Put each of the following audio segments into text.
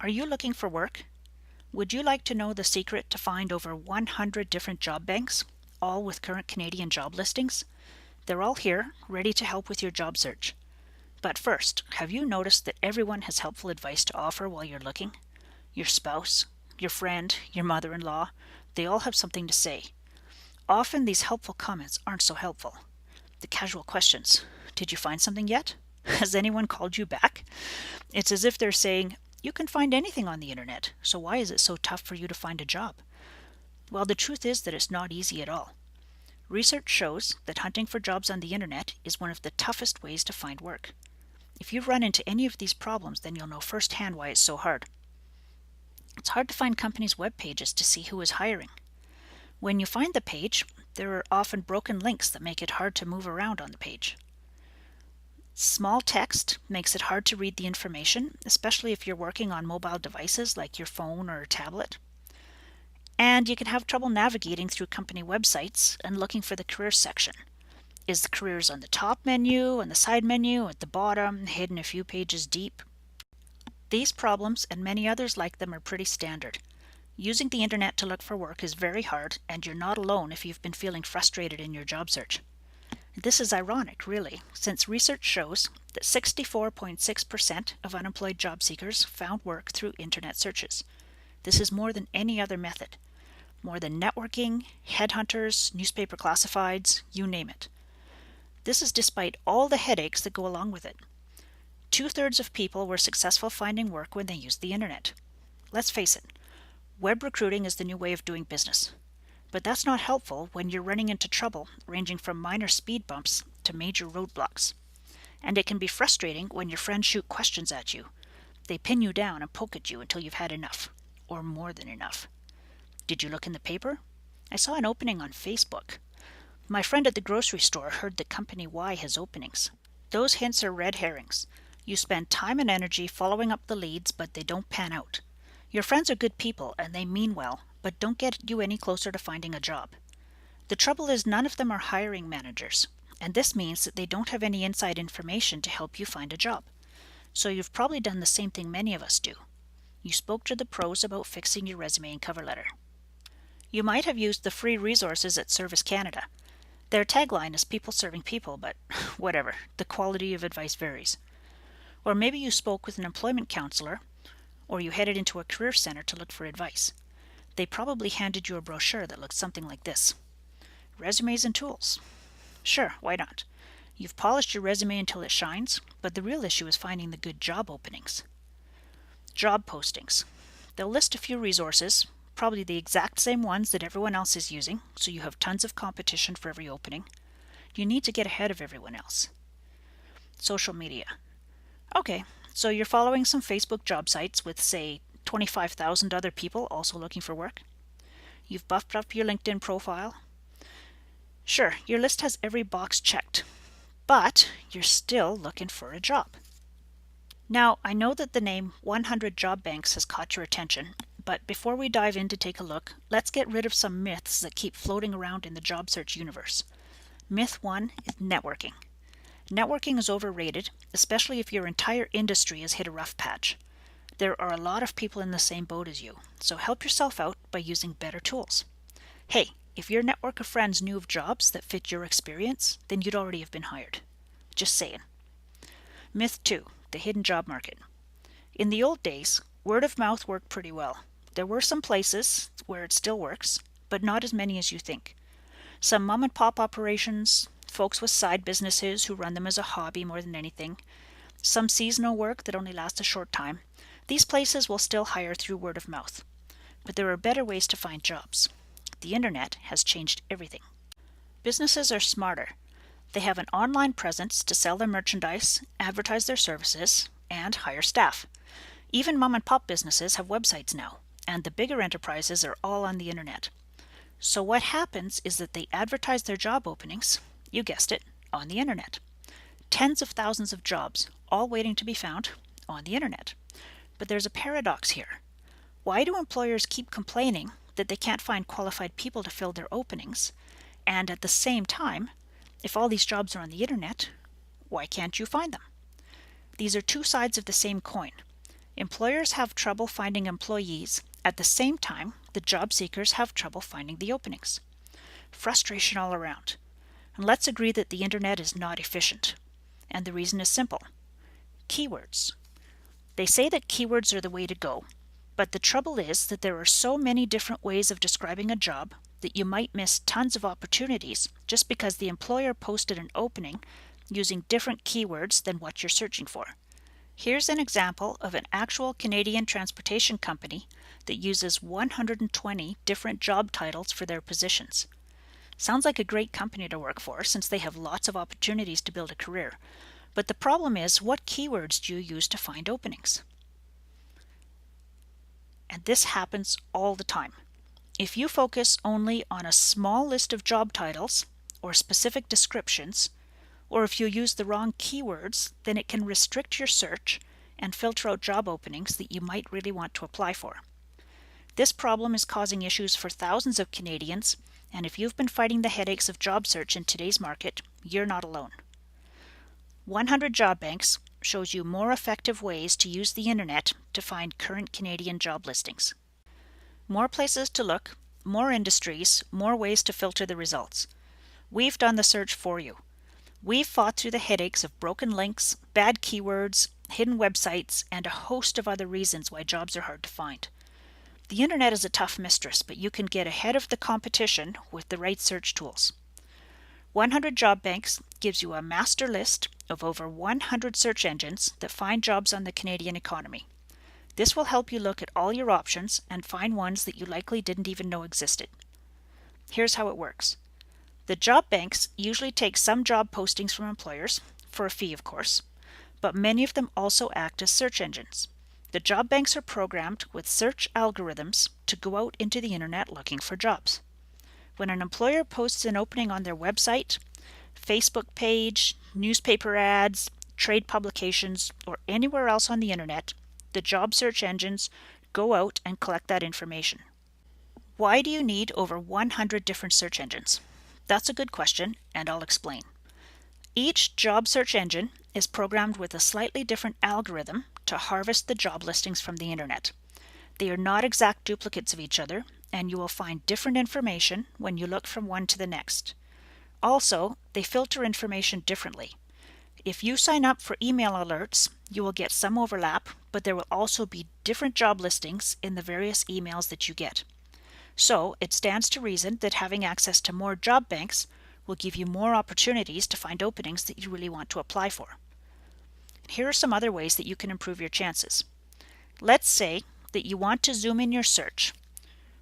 Are you looking for work? Would you like to know the secret to find over 100 different job banks, all with current Canadian job listings? They're all here, ready to help with your job search. But first, have you noticed that everyone has helpful advice to offer while you're looking? Your spouse, your friend, your mother-in-law, they all have something to say. Often these helpful comments aren't so helpful. The casual questions, did you find something yet? Has anyone called you back? It's as if they're saying, you can find anything on the internet, so why is it so tough for you to find a job? Well, the truth is that it's not easy at all. Research shows that hunting for jobs on the internet is one of the toughest ways to find work. If you've run into any of these problems, then you'll know firsthand why it's so hard. It's hard to find companies' web pages to see who is hiring. When you find the page, there are often broken links that make it hard to move around on the page. Small text makes it hard to read the information, especially if you're working on mobile devices like your phone or a tablet. And you can have trouble navigating through company websites and looking for the careers section. Is the careers on the top menu, on the side menu, at the bottom, hidden a few pages deep? These problems and many others like them are pretty standard. Using the internet to look for work is very hard, and you're not alone if you've been feeling frustrated in your job search. This is ironic, really, since research shows that 64.6% of unemployed job seekers found work through internet searches. This is more than any other method. More than networking, headhunters, newspaper classifieds, you name it. This is despite all the headaches that go along with it. 2/3 of people were successful finding work when they used the internet. Let's face it, web recruiting is the new way of doing business. But that's not helpful when you're running into trouble ranging from minor speed bumps to major roadblocks. And it can be frustrating when your friends shoot questions at you. They pin you down and poke at you until you've had enough, or more than enough. Did you look in the paper? I saw an opening on Facebook. My friend at the grocery store heard that Company Y has openings. Those hints are red herrings. You spend time and energy following up the leads, but they don't pan out. Your friends are good people and they mean well, but don't get you any closer to finding a job. The trouble is none of them are hiring managers, and this means that they don't have any inside information to help you find a job. So you've probably done the same thing many of us do. You spoke to the pros about fixing your resume and cover letter. You might have used the free resources at Service Canada. Their tagline is people serving people, but whatever, the quality of advice varies. Or maybe you spoke with an employment counselor, or you headed into a career center to look for advice. They probably handed you a brochure that looked something like this. Resumes and tools. Sure, why not? You've polished your resume until it shines, but the real issue is finding the good job openings. Job postings. They'll list a few resources, probably the exact same ones that everyone else is using, so you have tons of competition for every opening. You need to get ahead of everyone else. Social media. Okay, so you're following some Facebook job sites with, say, 25,000 other people also looking for work. You've buffed up your LinkedIn profile. Sure, your list has every box checked, but you're still looking for a job. Now, I know that the name 100 Job Banks has caught your attention, but before we dive in to take a look, let's get rid of some myths that keep floating around in the job search universe. Myth 1 is networking. Networking is overrated, especially if your entire industry has hit a rough patch. There are a lot of people in the same boat as you, so help yourself out by using better tools. Hey, if your network of friends knew of jobs that fit your experience, then you'd already have been hired. Just saying. Myth 2, the hidden job market. In the old days, word of mouth worked pretty well. There were some places where it still works, but not as many as you think. Some mom and pop operations, folks with side businesses who run them as a hobby more than anything, some seasonal work that only lasts a short time. These places will still hire through word of mouth. But there are better ways to find jobs. The internet has changed everything. Businesses are smarter. They have an online presence to sell their merchandise, advertise their services, and hire staff. Even mom and pop businesses have websites now, and the bigger enterprises are all on the internet. So what happens is that they advertise their job openings, you guessed it, on the internet. Tens of thousands of jobs, all waiting to be found on the internet. But there's a paradox here. Why do employers keep complaining that they can't find qualified people to fill their openings? And at the same time, if all these jobs are on the internet, why can't you find them? These are two sides of the same coin. Employers have trouble finding employees. At the same time, the job seekers have trouble finding the openings. Frustration all around. And let's agree that the internet is not efficient. And the reason is simple. Keywords. They say that keywords are the way to go, but the trouble is that there are so many different ways of describing a job that you might miss tons of opportunities just because the employer posted an opening using different keywords than what you're searching for. Here's an example of an actual Canadian transportation company that uses 120 different job titles for their positions. Sounds like a great company to work for since they have lots of opportunities to build a career. But the problem is, what keywords do you use to find openings? And this happens all the time. If you focus only on a small list of job titles or specific descriptions, or if you use the wrong keywords, then it can restrict your search and filter out job openings that you might really want to apply for. This problem is causing issues for thousands of Canadians, and if you've been fighting the headaches of job search in today's market, you're not alone. 100 Job Banks shows you more effective ways to use the internet to find current Canadian job listings. More places to look, more industries, more ways to filter the results. We've done the search for you. We've fought through the headaches of broken links, bad keywords, hidden websites, and a host of other reasons why jobs are hard to find. The internet is a tough mistress, but you can get ahead of the competition with the right search tools. 100 Job Banks gives you a master list of over 100 search engines that find jobs on the Canadian economy. This will help you look at all your options and find ones that you likely didn't even know existed. Here's how it works. The job banks usually take some job postings from employers, for a fee of course, but many of them also act as search engines. The job banks are programmed with search algorithms to go out into the internet looking for jobs. When an employer posts an opening on their website, Facebook page, newspaper ads, trade publications, or anywhere else on the internet, the job search engines go out and collect that information. Why do you need over 100 different search engines? That's a good question, and I'll explain. Each job search engine is programmed with a slightly different algorithm to harvest the job listings from the internet. They are not exact duplicates of each other, and you will find different information when you look from one to the next. Also, they filter information differently. If you sign up for email alerts, you will get some overlap, but there will also be different job listings in the various emails that you get. So, it stands to reason that having access to more job banks will give you more opportunities to find openings that you really want to apply for. Here are some other ways that you can improve your chances. Let's say that you want to zoom in your search.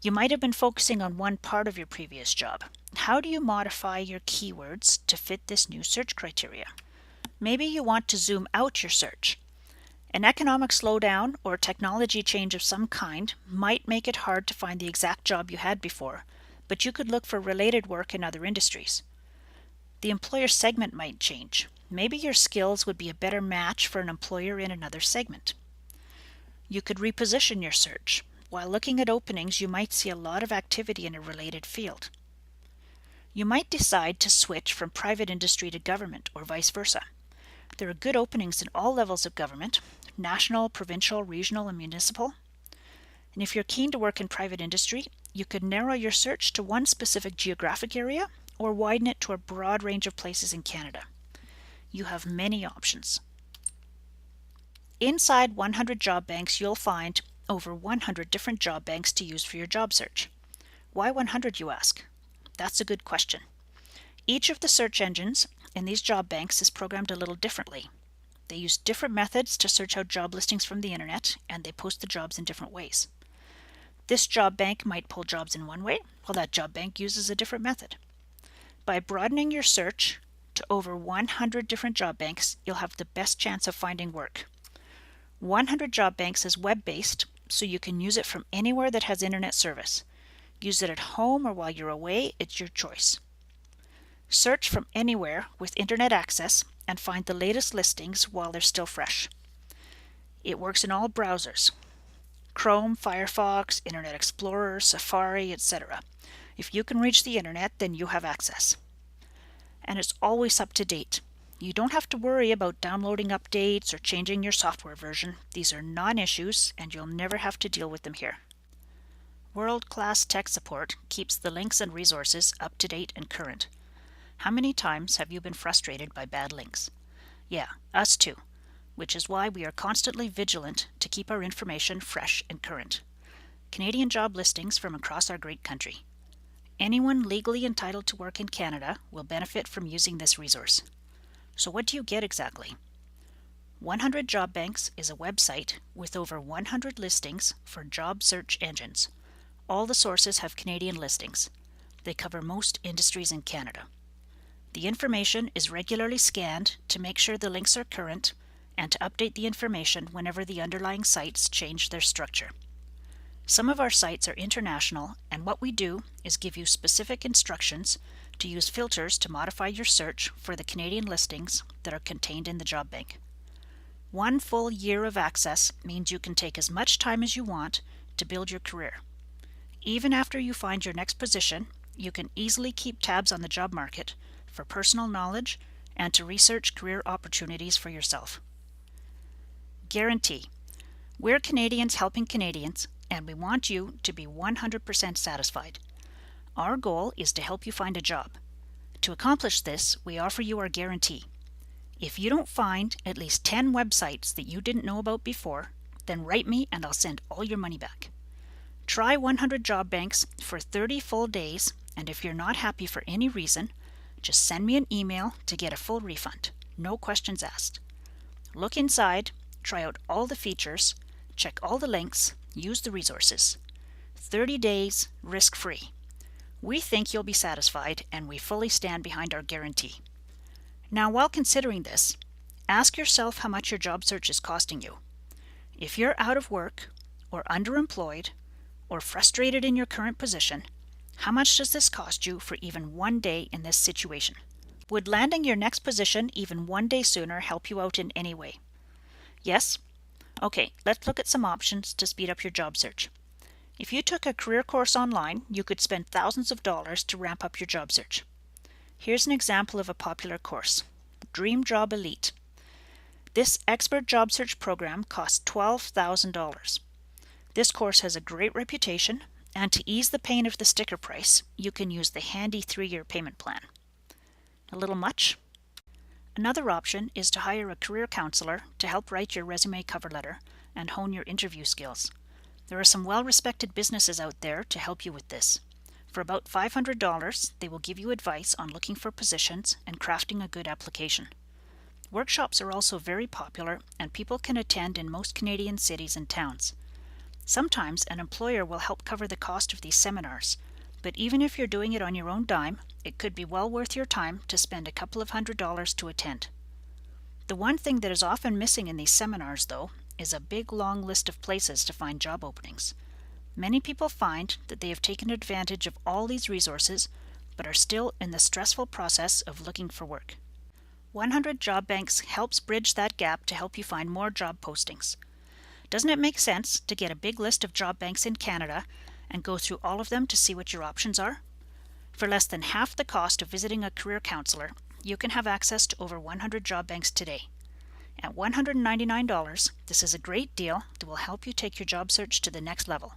You might have been focusing on one part of your previous job. How do you modify your keywords to fit this new search criteria? Maybe you want to zoom out your search. An economic slowdown or technology change of some kind might make it hard to find the exact job you had before, but you could look for related work in other industries. The employer segment might change. Maybe your skills would be a better match for an employer in another segment. You could reposition your search. While looking at openings, you might see a lot of activity in a related field. You might decide to switch from private industry to government or vice versa. There are good openings in all levels of government, national, provincial, regional, and municipal. And if you're keen to work in private industry, you could narrow your search to one specific geographic area or widen it to a broad range of places in Canada. You have many options. Inside 100 Job Banks, you'll find over 100 different job banks to use for your job search. Why 100, you ask? That's a good question. Each of the search engines in these job banks is programmed a little differently. They use different methods to search out job listings from the internet, and they post the jobs in different ways. This job bank might pull jobs in one way, while that job bank uses a different method. By broadening your search to over 100 different job banks, you'll have the best chance of finding work. 100 Job Banks is web-based, so you can use it from anywhere that has internet service. Use it at home or while you're away, it's your choice. Search from anywhere with internet access and find the latest listings while they're still fresh. It works in all browsers: Chrome, Firefox, Internet Explorer, Safari, etc. If you can reach the internet, then you have access. And it's always up to date. You don't have to worry about downloading updates or changing your software version. These are non-issues and you'll never have to deal with them here. World-class tech support keeps the links and resources up to date and current. How many times have you been frustrated by bad links? Yeah, us too, which is why we are constantly vigilant to keep our information fresh and current. Canadian job listings from across our great country. Anyone legally entitled to work in Canada will benefit from using this resource. So what do you get exactly? 100 Job Banks is a website with over 100 listings for job search engines. All the sources have Canadian listings. They cover most industries in Canada. The information is regularly scanned to make sure the links are current and to update the information whenever the underlying sites change their structure. Some of our sites are international, and what we do is give you specific instructions to use filters to modify your search for the Canadian listings that are contained in the job bank. 1 full year of access means you can take as much time as you want to build your career. Even after you find your next position, you can easily keep tabs on the job market for personal knowledge and to research career opportunities for yourself. Guarantee. We're Canadians helping Canadians, and we want you to be 100% satisfied. Our goal is to help you find a job. To accomplish this, we offer you our guarantee. If you don't find at least 10 websites that you didn't know about before, then write me and I'll send all your money back. Try 100 Job Banks for 30 full days, and if you're not happy for any reason, just send me an email to get a full refund. No questions asked. Look inside, try out all the features, check all the links, use the resources. 30 days, risk-free. We think you'll be satisfied, and we fully stand behind our guarantee. Now, while considering this, ask yourself how much your job search is costing you. If you're out of work, or underemployed, or frustrated in your current position, how much does this cost you for even 1 day in this situation? Would landing your next position even 1 day sooner help you out in any way? Yes? Okay, let's look at some options to speed up your job search. If you took a career course online, you could spend thousands of dollars to ramp up your job search. Here's an example of a popular course, Dream Job Elite. This expert job search program costs $12,000. This course has a great reputation, and to ease the pain of the sticker price, you can use the handy 3-year payment plan. A little much? Another option is to hire a career counselor to help write your resume cover letter and hone your interview skills. There are some well-respected businesses out there to help you with this. For about $500, they will give you advice on looking for positions and crafting a good application. Workshops are also very popular, and people can attend in most Canadian cities and towns. Sometimes an employer will help cover the cost of these seminars, but even if you're doing it on your own dime, it could be well worth your time to spend a couple of $100s to attend. The one thing that is often missing in these seminars, though, is a big long list of places to find job openings. Many people find that they have taken advantage of all these resources, but are still in the stressful process of looking for work. 100 Job Banks helps bridge that gap to help you find more job postings. Doesn't it make sense to get a big list of job banks in Canada and go through all of them to see what your options are? For less than half the cost of visiting a career counselor, you can have access to over 100 job banks today. At $199, this is a great deal that will help you take your job search to the next level.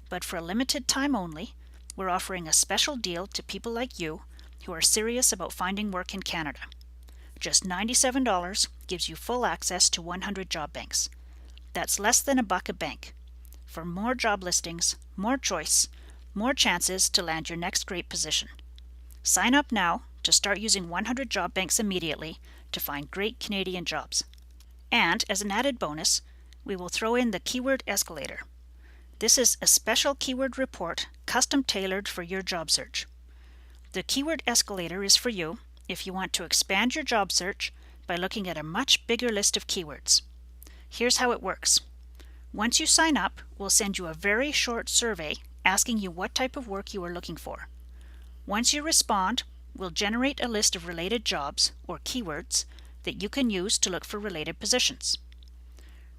But for a limited time only, we're offering a special deal to people like you who are serious about finding work in Canada. Just $97 gives you full access to 100 job banks. That's less than $1 a bank. For more job listings, more choice, more chances to land your next great position. Sign up now to start using 100 job banks immediately to find great Canadian jobs. And as an added bonus, we will throw in the Keyword Escalator. This is a special keyword report custom tailored for your job search. The Keyword Escalator is for you if you want to expand your job search by looking at a much bigger list of keywords. Here's how it works. Once you sign up, we'll send you a very short survey asking you what type of work you are looking for. Once you respond, we'll generate a list of related jobs, or keywords, that you can use to look for related positions.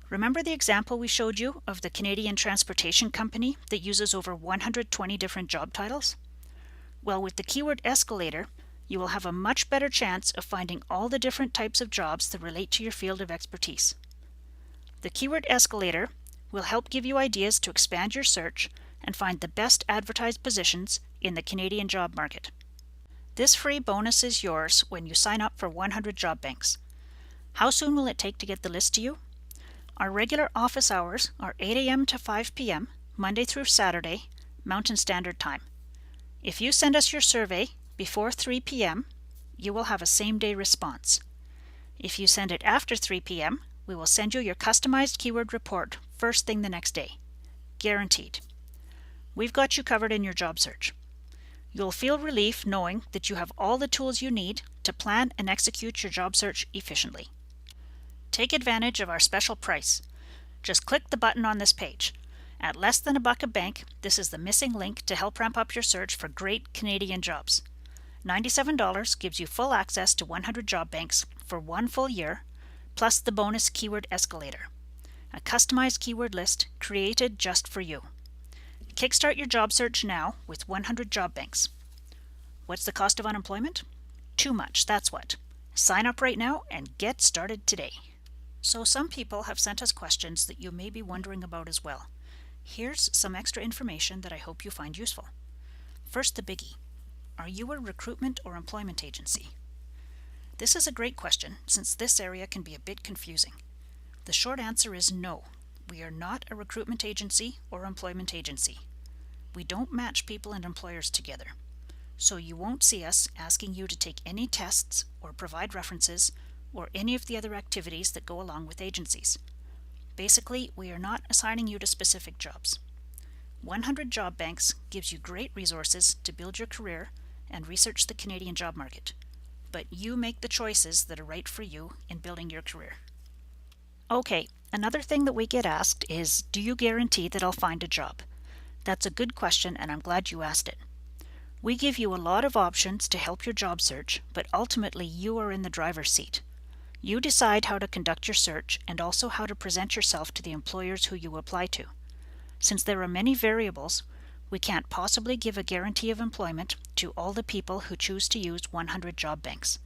Remember the example we showed you of the Canadian Transportation Company that uses over 120 different job titles? Well, with the Keyword Escalator, You will have a much better chance of finding all the different types of jobs that relate to your field of expertise. The Keyword Escalator will help give you ideas to expand your search and find the best advertised positions in the Canadian job market. This free bonus is yours when you sign up for 100 Job Banks. How soon will it take to get the list to you? Our regular office hours are 8 a.m. to 5 p.m., Monday through Saturday, Mountain Standard Time. If you send us your survey before 3 p.m., you will have a same-day response. If you send it after 3 p.m., we will send you your customized keyword report first thing the next day. Guaranteed. We've got you covered in your job search. You'll feel relief knowing that you have all the tools you need to plan and execute your job search efficiently. Take advantage of our special price. Just click the button on this page. At less than $1 a bank, this is the missing link to help ramp up your search for great Canadian jobs. $97 gives you full access to 100 Job Banks for 1 full year, plus the bonus Keyword Escalator, a customized keyword list created just for you. Kickstart your job search now with 100 Job Banks. What's the cost of unemployment? Too much, that's what. Sign up right now and get started today. So some people have sent us questions that you may be wondering about as well. Here's some extra information that I hope you find useful. First, the biggie. Are you a recruitment or employment agency? This is a great question since this area can be a bit confusing. The short answer is no. We are not a recruitment agency or employment agency. We don't match people and employers together. So you won't see us asking you to take any tests or provide references or any of the other activities that go along with agencies. Basically, we are not assigning you to specific jobs. 100 Job Banks gives you great resources to build your career and research the Canadian job market, but you make the choices that are right for you in building your career. Okay, another thing that we get asked is, do you guarantee that I'll find a job? That's a good question and I'm glad you asked it. We give you a lot of options to help your job search, but ultimately you are in the driver's seat. You decide how to conduct your search and also how to present yourself to the employers who you apply to. Since there are many variables, we can't possibly give a guarantee of employment to all the people who choose to use 100 Job Banks.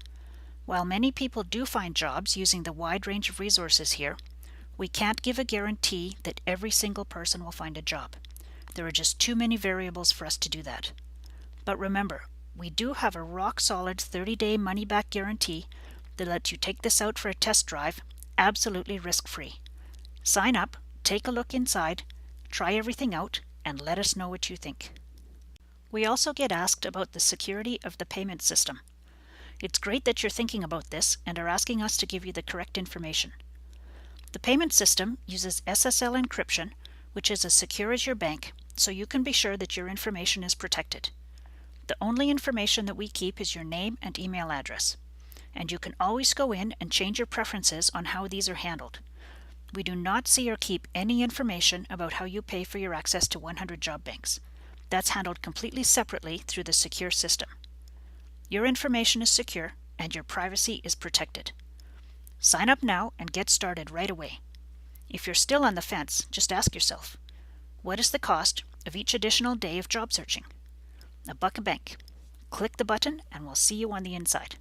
While many people do find jobs using the wide range of resources here, we can't give a guarantee that every single person will find a job. There are just too many variables for us to do that. But remember, we do have a rock-solid 30-day money-back guarantee that lets you take this out for a test drive absolutely risk-free. Sign up, take a look inside, try everything out, and let us know what you think. We also get asked about the security of the payment system. It's great that you're thinking about this and are asking us to give you the correct information. The payment system uses SSL encryption, which is as secure as your bank, so you can be sure that your information is protected. The only information that we keep is your name and email address. And you can always go in and change your preferences on how these are handled. We do not see or keep any information about how you pay for your access to 100 Job Banks. That's handled completely separately through the secure system. Your information is secure and your privacy is protected. Sign up now and get started right away. If you're still on the fence, just ask yourself, what is the cost of each additional day of job searching? $1 a bank. Click the button and we'll see you on the inside.